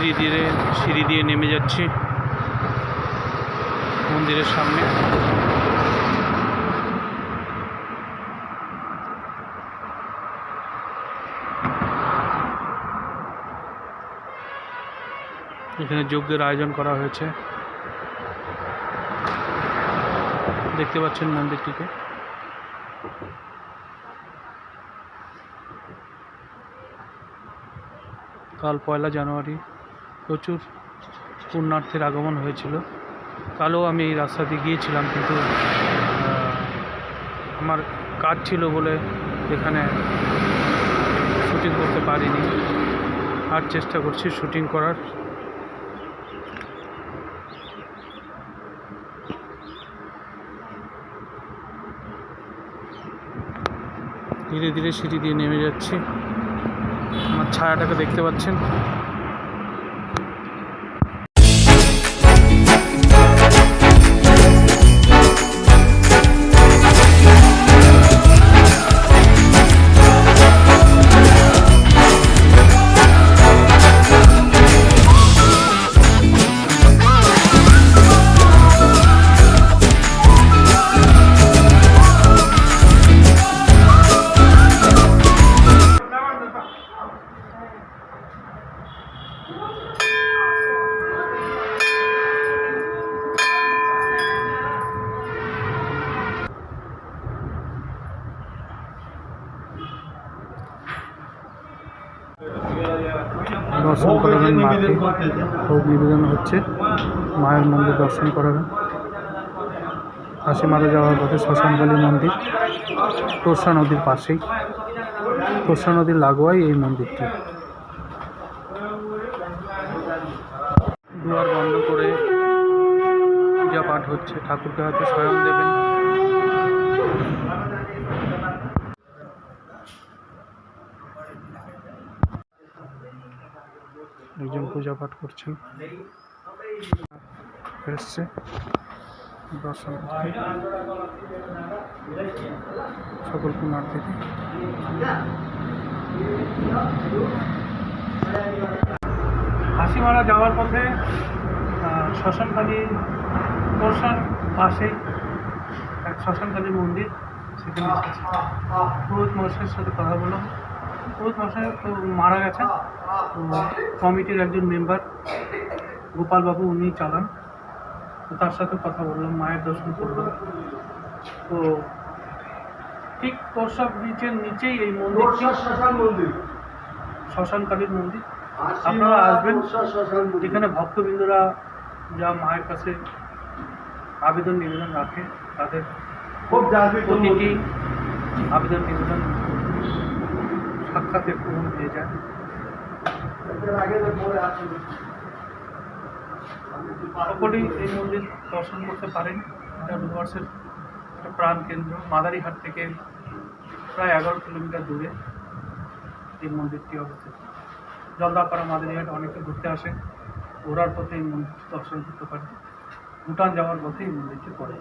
ধীরে ধীরে সিঁড়ি দিয়ে নেমে যাচ্ছি মন্দিরের সামনে। এখানে যজ্ঞের আয়োজন করা হয়েছে, দেখতে পাচ্ছেন মন্দিরটিকে। কাল 1 জানুয়ারি প্রচুর পুণ্যার্থীর আগমন হয়েছিল। কালও আমি এই রাস্তা দিয়ে গিয়েছিলাম, কিন্তু আমার কাজ ছিল বলে এখানে শুটিং করতে পারিনি। আর চেষ্টা করছি শুটিং করার। ধীরে ধীরে সিঁড়ি দিয়ে নেমে যাচ্ছি। আমার ছায়াটাকে দেখতে পাচ্ছেন। দর্শন করাবেন মাকে, ভোগ নিবেদন হচ্ছে, মায়ের মন্দির দর্শন করাবেন। হাসিমারা যাওয়ার পথে শ্মশানকালী মন্দির, তোরসা নদীর পাশেই, তোরসা নদীর লাগোয়াই এই মন্দিরটি। দুয়ার বন্ধ করে পূজা পাঠ হচ্ছে, ঠাকুরকে হয়তো শয়ন দেবেন। একজন পূজা পাঠ করছেন, এসছে দর্শন করতে সকল পুণ্যার্থীকে। হাসিমারা যাওয়ার পথে শ্মশানকালী তোরসার পাশে এক শ্মশানকালী মন্দির, সেখানে পুরোহিত মহাশয়ের সাথে কথা বললাম। পুরোহিত মহাশয় তো মারা গেছেন, তো কমিটির একজন মেম্বার গোপালবাবু উনি চালান, তো তার সাথে কথা বললাম, মায়ের দর্শন করলাম। তো ঠিক তোরসা ব্রিজের নিচেই এই মন্দির, শ্মশানকালীর মন্দির। আপনারা আসবেন, যেখানে ভক্তবৃন্দরা যা মায়ের কাছে আবেদন নিবেদন রাখে, তাদের প্রতিটি আবেদন নিবেদন সাক্ষাতের পূরণ হয়ে যায়। সকলেই এই মন্দির দর্শন করতে পারেন। এটা ডুয়ার্সের একটা প্রাণ কেন্দ্র। মাদারিহাট থেকে প্রায় 11 কিলোমিটার দূরে এই মন্দিরটি অবস্থিত। জলদাপাড়া মাদারিহাট অনেকে ঘুরতে আসে, ঘোরার পথে এই মন্দিরটি দর্শন করতে পারে। ভুটান যাওয়ার পথে এই মন্দিরটি পড়ে।